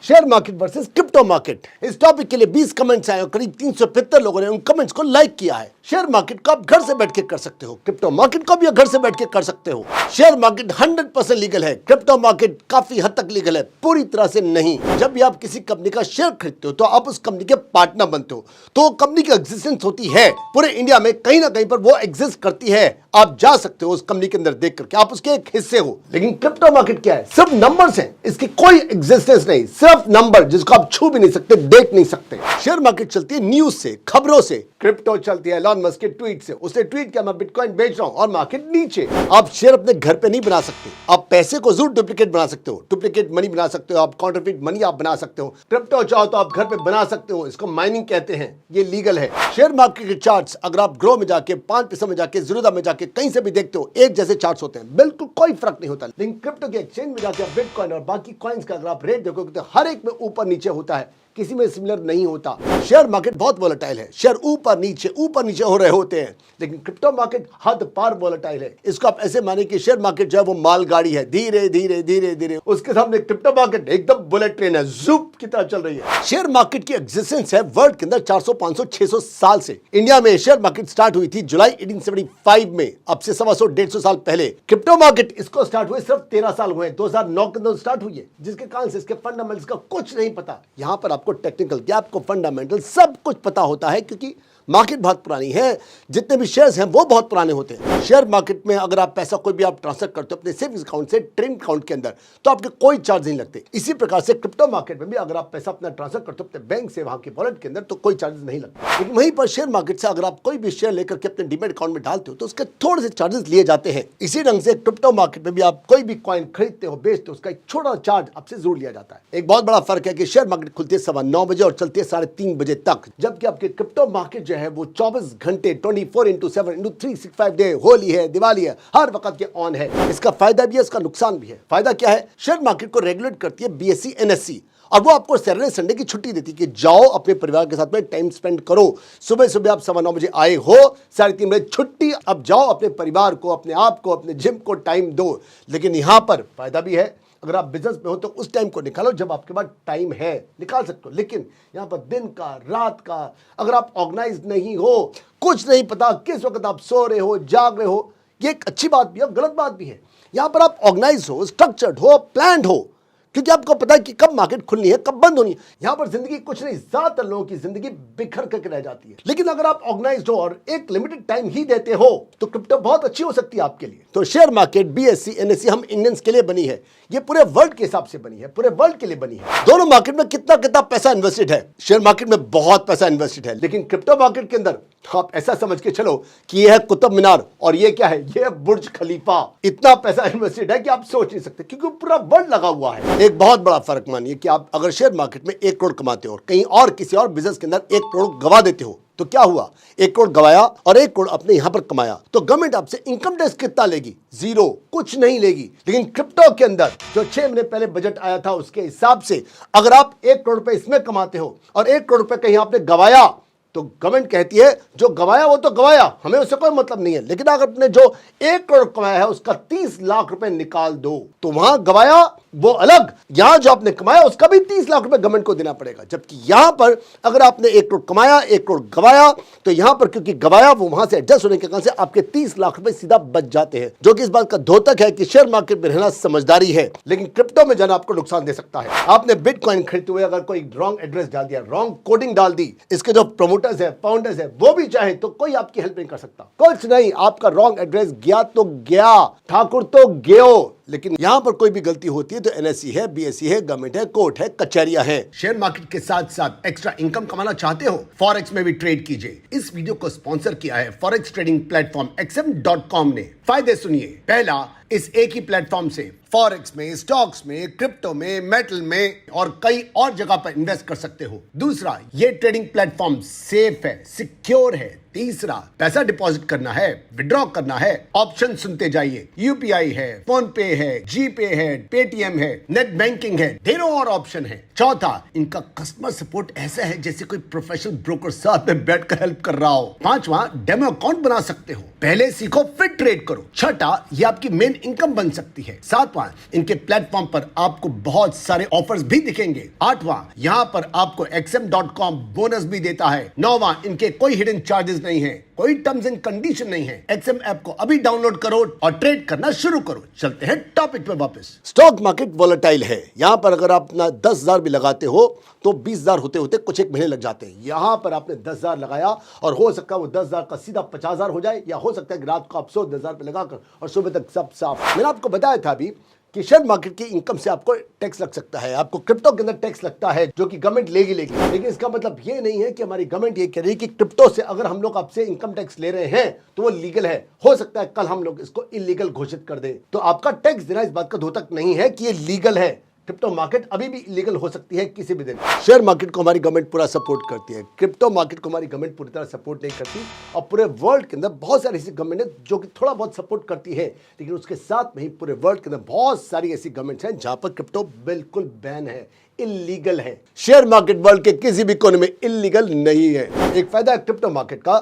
Share market versus crypto market. इस topic के लिए 20 कमेंट्स आए और करीब 375 लोगों ने उन कमेंट्स को लाइक किया है। शेयर मार्केट को आप घर से बैठ के कर सकते हो, क्रिप्टो मार्केट को भी घर से बैठ के कर सकते हो। शेयर मार्केट 100% लीगल है, क्रिप्टो मार्केट काफी हद तक लीगल है, पूरी तरह से नहीं। जब भी आप किसी कंपनी का शेयर खरीदते हो तो आप उस कंपनी के पार्टनर बनते हो, तो कंपनी की एग्जिस्टेंस होती है पूरे इंडिया में, कहीं ना कहीं पर वो एग्जिस्ट करती है। आप जा सकते हो उस कंपनी के अंदर देख करके, आप उसके एक हिस्से हो। लेकिन क्रिप्टो मार्केट क्या है? सिर्फ नंबर्स हैं, इसकी कोई एग्जिस्टेंस नहीं, सिर्फ नंबर जिसको आप छू भी नहीं सकते, देख नहीं सकते। शेयर मार्केट चलती है न्यूज से, खबरों से। क्रिप्टो चलती है एलन मस्क के ट्वीट से। उसने ट्वीट किया मैं बिटकॉइन बेच रहा हूं और मार्केट नीचे। आप शेयर अपने घर पे नहीं बना सकते, आप पैसे को जरूर डुप्लीकेट बना सकते हो, डुप्लीकेट मनी बना सकते हो, आप काउंटरफीट मनी आप बना सकते हो। क्रिप्टो चाहो तो आप घर पे बना सकते हो, इसको माइनिंग कहते हैं, ये लीगल है। शेयर मार्केट के चार्ट्स अगर आप ग्रो में जाके, 5 पैसे में जाके, ज़ीरोधा में जाके, कहीं से भी देखते हो, एक जैसे चार्ट्स होते हैं, बिल्कुल कोई फर्क नहीं होता। लेकिन क्रिप्टो के एक्सचेंज में जाके बिटकॉइन और बाकी कॉइन्स का अगर आप रेट देखोगे तो हर एक में ऊपर नीचे होता है, किसी में सिमिलर नहीं होता। शेयर मार्केट बहुत वोलेटाइल है, शेयर ऊपर नीचे हो रहे होते हैं, लेकिन क्रिप्टो मार्केट हद पार वोलेटाइल है। इसको आप ऐसे माने कि शेयर मार्केट जो है वो मालगाड़ी है, धीरे धीरे धीरे धीरे, उसके सामने क्रिप्टो मार्केट एकदम बुलेट ट्रेन है, जुप की तरह चल रही है। शेयर मार्केट की एग्जिस्टेंस है वर्ल्ड के अंदर 400, 500, 600 साल से। इंडिया में शेयर मार्केट स्टार्ट हुई थी जुलाई 1875 में, अब से 125, 150 साल पहले। क्रिप्टो मार्केट इसको स्टार्ट हुए सिर्फ 13 साल हुए, 2009 के अंदर स्टार्ट हुई है, जिसके कारण से इसके फंडामेंटल्स का कुछ नहीं पता। यहां पर आपको टेक्निकल गैप को फंडामेंटल सब कुछ पता होता है, क्योंकि मार्केट बहुत पुरानी है, जितने भी शेयर्स हैं वो बहुत पुराने होते हैं। शेयर मार्केट में अगर आप पैसा कोई भी आप ट्रांसफर करते हो अपने सेविंग्स अकाउंट से ट्रेडिंग अकाउंट के अंदर, तो आपके कोई चार्ज नहीं लगते। इसी प्रकार से क्रिप्टो मार्केट में भी अगर आप पैसा अपना ट्रांसफर करते हो अपने बैंक से वहां के वॉलेट के अंदर, तो कोई चार्जेस नहीं लगते। लेकिन वहीं पर शेयर मार्केट से अगर आप कोई भी शेयर लेकर के अपने डीमैट अकाउंट में डालते हो तो उसके थोड़े से चार्जेस लिए जाते हैं। इसी ढंग से क्रिप्टो मार्केट में भी आप कोई भी कॉइन खरीदते हो, बेचते हो, उसका एक छोटा चार्ज आपसे जरूर लिया जाता है। एक बहुत बड़ा फर्क है कि शेयर मार्केट खुलती है 9:15 बजे और चलती है 3:30 बजे तक, जबकि आपके क्रिप्टो मार्केट जो है वो 24 घंटे 24/7/365 डे, होली है, दिवाली है, हर वक्त के ऑन है। इसका फायदा भी है, इसका नुकसान भी है। फायदा क्या है? शेयर मार्केट को रेगुलेट करती है बीएसई एनएसई, और वो आपको सैटरडे संडे की छुट्टी देती है कि जाओ अपने परिवार के साथ में टाइम स्पेंड करो। सुबह सुबह आप 9:15 बजे आए हो, 3:30 बजे छुट्टी, अब जाओ अपने परिवार को, अपने आप को, अपने जिम को टाइम दो। लेकिन यहां पर फायदा भी है, अगर आप बिजनेस में हो तो उस टाइम को निकालो जब आपके पास टाइम है, निकाल सकते हो। लेकिन यहाँ पर दिन का, रात का, अगर आप ऑर्गेनाइज नहीं हो, कुछ नहीं पता किस वक्त आप सो रहे हो, जाग रहे हो, ये एक अच्छी बात भी है, गलत बात भी है। यहाँ पर आप ऑर्गेनाइज हो, स्ट्रक्चर्ड हो, प्लान्ड हो, क्योंकि आपको पता है कि कब मार्केट खुलनी है, कब बंद होनी है। यहां पर जिंदगी कुछ नहीं, ज्यादातर लोगों की जिंदगी बिखर करके रह जाती है। लेकिन अगर आप ऑर्गेनाइज्ड हो और एक लिमिटेड टाइम ही देते हो तो क्रिप्टो बहुत अच्छी हो सकती है आपके लिए। तो शेयर मार्केट बीएसई एनएसई हम इंडियंस के लिए बनी है, ये पूरे वर्ल्ड के हिसाब से बनी है, पूरे वर्ल्ड के लिए बनी है। दोनों मार्केट में कितना कितना पैसा इन्वेस्टेड है? शेयर मार्केट में बहुत पैसा इन्वेस्टेड है, लेकिन क्रिप्टो मार्केट के अंदर आप ऐसा समझ के चलो कि यह है कुतुब मीनार और ये क्या है? ये है बुर्ज खलीफा। इतना पैसा इन्वेस्टेड है कि आप सोच नहीं सकते, क्योंकि पूरा वर्ल्ड लगा हुआ है। एक बहुत बड़ा फर्क मानिए कि आप अगर शेयर मार्केट में 1 करोड़ कमाते हो और कहीं और किसी और बिजनेस के अंदर 1 करोड़ गवा देते हो, तो क्या हुआ? 1 करोड़ गवाया और 1 करोड़ अपने यहां पर कमाया, तो गवर्नमेंट आपसे इनकम टैक्स कितना लेगी? 0, कुछ नहीं लेगी। लेकिन क्रिप्टो के अंदर जो 6 महीने पहले बजट आया था उसके हिसाब से अगर आप 1 करोड़ रुपए इसमें कमाते हो और 1 करोड़ रुपए कहीं आपने गवाया, तो गवर्नमेंट कहती है जो गवाया वो तो गवाया, हमें उससे कोई मतलब नहीं है। लेकिन अगर आपने जो 1 करोड़ कमाया है उसका 30 लाख रुपए निकाल दो, तो वहां गवाया वो अलग, यहां जो आपने कमाया उसका भी 30 लाख रुपए गवर्नमेंट को देना पड़ेगा। जबकि यहां पर अगर आपने 1 करोड़ कमाया, 1 करोड़ गवाया, तो यहां पर क्योंकि गवाया वो वहां से एडजस्ट होने के कारण से आपके 30 लाख रुपए सीधा बच जाते हैं, जो कि इस बात का द्योतक है कि शेयर मार्केट में रहना समझदारी है। लेकिन क्रिप्टो में जाना आपको नुकसान दे सकता है। आपने बिटकॉइन खरीदते हुए अगर कोई रॉन्ग एड्रेस डाल दिया, रॉन्ग कोडिंग डाल दी, इसके जो प्रमोटर्स है, फाउंडर्स है, वो भी चाहे तो कोई आपकी हेल्प नहीं कर सकता। कुछ नहीं, आपका रॉन्ग एड्रेस गया तो गया, ठाकुर तो गयो। लेकिन यहां पर कोई भी गलती होती है तो एनएसई है, बीएसई है, गवर्नमेंट है, कोर्ट है, कचहरियां हैं। शेयर मार्केट के साथ साथ एक्स्ट्रा इनकम कमाना चाहते हो? फॉरेक्स में भी ट्रेड कीजिए। इस वीडियो को स्पॉन्सर किया है फॉरेक्स ट्रेडिंग प्लेटफॉर्म XM.com ने। फायदे सुनिए। पहला, इस एक ही प्लेटफॉर्म से फॉरेक्स में, स्टॉक्स में, क्रिप्टो में, मेटल में और कई और जगह पर इन्वेस्ट कर सकते हो। दूसरा, ये ट्रेडिंग प्लेटफॉर्म सेफ है, सिक्योर है। तीसरा, पैसा डिपॉजिट करना है, विड्रॉ करना है, ऑप्शन सुनते जाइए। यूपीआई है, फोन पे है, जीपे है, पेटीएम है, नेट बैंकिंग है, ढेरों और ऑप्शन है। चौथा, इनका कस्टमर सपोर्ट ऐसा है जैसे कोई प्रोफेशनल ब्रोकर साथ में बैठकर हेल्प कर रहा हो। पांचवा, डेमो अकाउंट बना सकते हो। पहले सीखो फिर ट्रेड करो। छठा, ये आपकी मेन इनकम बन सकती है। सातवां, इनके प्लेटफॉर्म पर आपको बहुत सारे ऑफर्स भी दिखेंगे। आठवां, यहाँ पर आपको XM.com बोनस भी देता है। नौवां, इनके कोई हिडन चार्जेस नहीं है, कोई टर्म्स एंड कंडीशन नहीं है। XM ऐप को अभी डाउनलोड करो और ट्रेड करना शुरू करो। चलते हैं टॉपिक पे वापस। स्टॉक मार्केट वोलेटाइल है। यहाँ पर अगर आप अपना 10,000 भी लगाते हो तो 20,000 होते होते कुछ एक महीने लग जाते हैं। यहाँ पर आपने 10,000 लगाया और हो सकता है वो 10,000 का सीधा 50,000 हो जाए, या हो सकता है कि रात को आप 100,000 पे लगाकर और सुबह तक सब साफ। मैंने आपको बताया था अभी कि शेयर मार्केट की इनकम से आपको टैक्स लग सकता है, आपको क्रिप्टो के अंदर टैक्स लगता है जो कि गवर्नमेंट लेगी। लेकिन इसका मतलब ये नहीं है कि हमारी गवर्नमेंट ये कह रही है कि क्रिप्टो से अगर हम लोग आपसे इनकम टैक्स ले रहे हैं तो वो लीगल है। हो सकता है कल हम लोग इसको इलीगल घोषित कर दें, तो आपका टैक्स देना इस बात का धोतक नहीं है कि ये लीगल है। क्रिप्टो मार्केट अभी भी इलीगल हो सकती है किसी भी दिन। शेयर मार्केट को हमारी गवर्नमेंट पूरा सपोर्ट करती है, क्रिप्टो मार्केट को हमारी गवर्नमेंट पूरी तरह सपोर्ट नहीं करती। और पूरे वर्ल्ड के अंदर बहुत सारी ऐसी गवर्नमेंट है जो कि थोड़ा बहुत सपोर्ट करती है, लेकिन उसके साथ में ही पूरे वर्ल्ड के अंदर बहुत सारी ऐसी गवर्नमेंट्स हैं जहां पर क्रिप्टो बिल्कुल बैन है, इलीगल है। शेयर मार्केट वर्ल्ड के किसी भी कोने में इलीगल नहीं है। एक फायदा है क्रिप्टो मार्केट का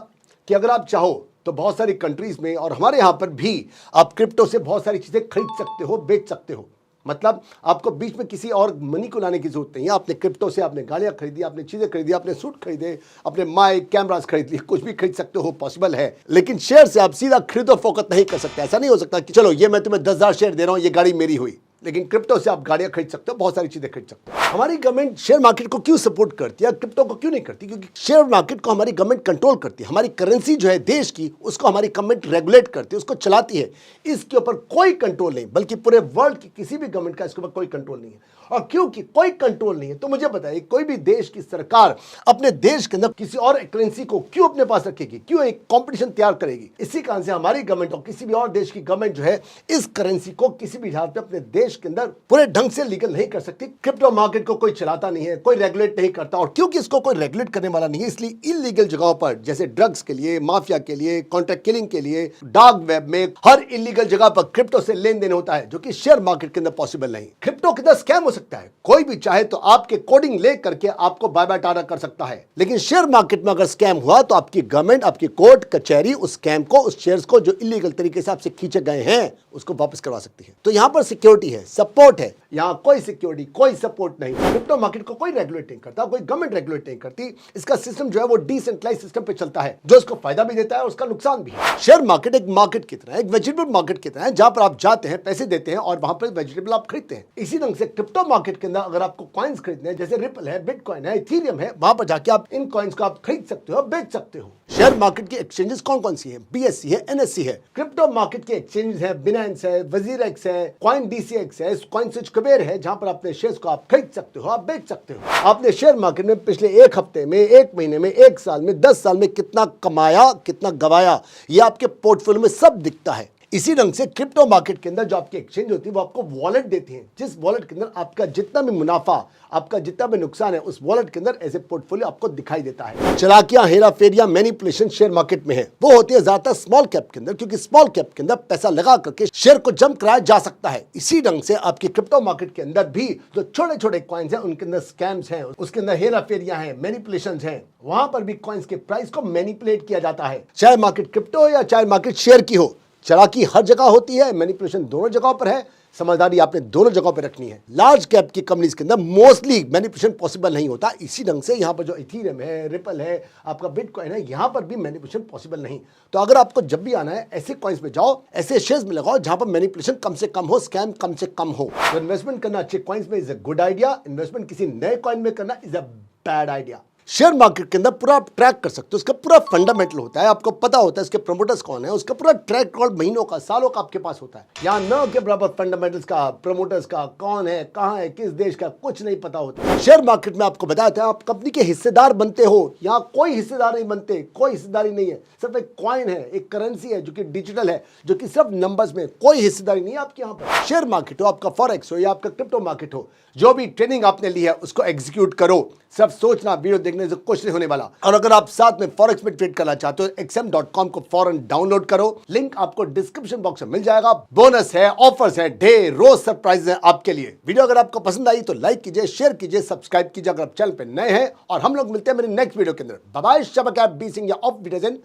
कि अगर आप चाहो तो बहुत सारी कंट्रीज में और हमारे यहां पर भी आप क्रिप्टो से बहुत सारी चीजें खरीद सकते हो, बेच सकते हो। मतलब आपको बीच में किसी और मनी को लाने की जरूरत नहीं है। आपने क्रिप्टो से आपने गाड़ियां खरीदी, आपने चीजें खरीदी, आपने सूट खरीदे, अपने माइक कैमरास खरीद लिए, कुछ भी खरीद सकते हो, पॉसिबल है। लेकिन शेयर से आप सीधा खरीदो फोकट नहीं कर सकते। ऐसा नहीं हो सकता कि चलो ये मैं तुम्हें 10,000 शेयर दे रहा हूं, ये गाड़ी मेरी हुई। लेकिन क्रिप्टो से आप गाड़ियां खरीद सकते हो, बहुत सारी चीजें खरीद सकते हो। हमारी गवर्नमेंट शेयर मार्केट को क्यों सपोर्ट करती है, क्रिप्टो को क्यों नहीं करती? क्योंकि शेयर मार्केट को हमारी गवर्नमेंट कंट्रोल करती है। हमारी करेंसी जो है देश की, उसको हमारी गवर्नमेंट रेगुलेट करती है, उसको चलाती है। इसके ऊपर कोई कंट्रोल नहीं, बल्कि पूरे वर्ल्ड की किसी भी गवर्नमेंट का इसके ऊपर कोई कंट्रोल नहीं है। और क्योंकि कोई कंट्रोल नहीं है तो मुझे बताइए, कोई भी देश की सरकार अपने देश के अंदर किसी और करेंसी को क्यों अपने पास रखेगी, क्यों एक कंपटीशन तैयार करेगी? इसी कारण से हमारी गवर्नमेंट और किसी भी और देश की गवर्नमेंट जो है इस करेंसी को किसी भी हालत में अपने देश के अंदर पूरे ढंग से लीगल नहीं कर सकती। क्रिप्टो मार्केट को कोई चलाता नहीं है, कोई रेगुलेट नहीं करता, और क्योंकि इसको कोई रेगुलेट करने वाला नहीं है, इसलिए इलीगल जगहों पर जैसे ड्रग्स के लिए, माफिया के लिए, कॉन्ट्रैक्ट किलिंग के लिए, डार्क वेब में, हर इलीगल जगह पर क्रिप्टो से लेन देन होता है, जो कि शेयर मार्केट के अंदर पॉसिबल नहीं। क्रिप्टो के अंदर स्कैम हो सकता है, कोई भी चाहे तो आपके कोडिंग ले करके आपको बाय बाय टाटा कर सकता है। लेकिन शेयर मार्केट में अगर स्कैम हुआ तो आपकी गवर्नमेंट, आपकी कोर्ट कचहरी उस स्कैम को, उस शेयर्स को जो इलीगल तरीके से आपसे खींचे गए हैं, उसको वापस करवा सकती है। तो यहां पर सिक्योरिटी है, सपोर्ट है। यहां कोई सिक्योरिटी, कोई सपोर्ट नहीं। क्रिप्टो मार्केट को कोई रेगुलेट नहीं करता, कोई गवर्नमेंट रेगुलेट नहीं करती। इसका सिस्टम जो है वो डिसेंट्रलाइज सिस्टम पे चलता है, जो इसको फायदा भी देता है और उसका नुकसान भी है। शेयर मार्केट एक मार्केट की तरह, एक वेजिटेबल मार्केट की तरह है, जहां पर आप जाते हैं, पैसे देते हैं और वहां पर वेजिटेबल आप खरीदते हैं। इसी ढंग से क्रिप्टो मार्केट के अंदर अगर आपको कॉइन्स खरीदने हैं, जैसे रिपल है, बिटकॉइन है, इथेरियम है, वहां पर जाके आप इन कॉइन्स को आप खरीद सकते हो, बेच सकते हो। शेयर मार्केट की एक्सचेंजेस कौन कौन सी है? BSE है, NSE है। क्रिप्टो मार्केट के एक्सचेंजेस है, बिनेंस है, वजीरेक्स है, कॉइन DCX है, कॉइन स्विच कुबेर है, जहां पर अपने शेयर्स को आप खरीद सकते हो, आप बेच सकते हो। आपने शेयर मार्केट में पिछले एक हफ्ते में, एक महीने में, एक साल में, 10 साल में कितना कमाया, कितना गवाया, ये आपके पोर्टफोलियो में सब दिखता है। इसी ढंग से क्रिप्टो मार्केट के अंदर जो आपकी एक्सचेंज होती है वो आपको वॉलेट देती है, जिस वॉलेट के अंदर आपका जितना भी मुनाफा, आपका जितना भी नुकसान है, उस वॉलेट के अंदर ऐसे पोर्टफोलियो आपको दिखाई देता है। चलाकियां, हेरा फेरियां, मैनिपुलेशन शेयर मार्केट में है, वो होती है ज्यादातर स्मॉल कैप के अंदर, क्योंकि स्मॉल कैप के अंदर पैसा लगा करके शेयर को जंप कराया जा सकता है। इसी ढंग से आपकी क्रिप्टो मार्केट के अंदर भी जो छोटे छोटे कॉइन्स हैं, उनके अंदर स्कैम्स हैं, उसके अंदर हेरा फेरियां हैं, मैनिपुलेशन हैं, वहां पर भी कॉइन्स के प्राइस को मैनिपुलेट किया जाता है। चाहे मार्केट क्रिप्टो हो या चाहे मार्केट शेयर की हो, चालाकी हर जगह होती है, मैनिपुलेशन दोनों जगहों पर है, समझदारी आपने दोनों जगहों पर रखनी है। लार्ज कैप की कंपनीज के अंदर मोस्टली मैनिपुलेशन पॉसिबल नहीं होता। इसी ढंग से यहाँ पर जो इथेरियम है, रिपल है, आपका बिटकॉइन है, यहाँ पर भी मैनिपुलेशन पॉसिबल नहीं। तो अगर आपको जब भी आना है, ऐसे कॉइन्स में जाओ, ऐसे शेयर्स में लगाओ जहां पर मैनिपुलेशन कम से कम हो, स्कैम कम से कम हो। तो इन्वेस्टमेंट करना अच्छे कॉइन्स में is a good idea, investment किसी नए कॉइन में करना is a bad idea. Share market के अंदर पूरा आप ट्रैक कर सकते हो, उसका पूरा फंडामेंटल होता है, आपको पता होता है इसके प्रमोटर्स कौन है, उसका पूरा ट्रैक रिकॉर्ड महीनों का, सालों का आपके पास होता है। यहाँ न के बराबर फंडामेंटल्स का, प्रमोटर्स का, कौन है, कहाँ है, किस देश का, कुछ नहीं पता होता। शेयर मार्केट में आपको बताया था आप कंपनी के हिस्सेदार बनते हो, यहाँ कोई हिस्सेदार नहीं बनते, कोई हिस्सेदारी नहीं है, सिर्फ एक कॉइन है, एक करेंसी है जो कि डिजिटल है, जो कि सिर्फ नंबर्स में, कोई हिस्सेदारी नहीं है आपके यहाँ पर। शेयर मार्केट हो, आपका फॉरेक्स हो या आपका क्रिप्टो मार्केट हो, जो भी ट्रेनिंग आपने ली है उसको एग्जीक्यूट करो। सब सोचना, वीडियो देखने से कुछ नहीं होने वाला। और अगर आप साथ में फॉरेक्स में ट्रेड करना चाहते हो, XM.com को फौरन डाउनलोड करो, लिंक आपको डिस्क्रिप्शन बॉक्स में मिल जाएगा। बोनस है, ऑफर्स है, ढेर रोज सरप्राइज है आपके लिए। वीडियो अगर आपको पसंद आई तो लाइक कीजिए, शेयर कीजिए, सब्सक्राइब कीजिए अगर आप चैनल पे नए हैं, और हम लोग मिलते हैं मेरे नेक्स्ट वीडियो के अंदर। बाय बाय, शबा कैप बी सिंह या ऑफ वीडियोजन,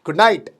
गुड नाइट।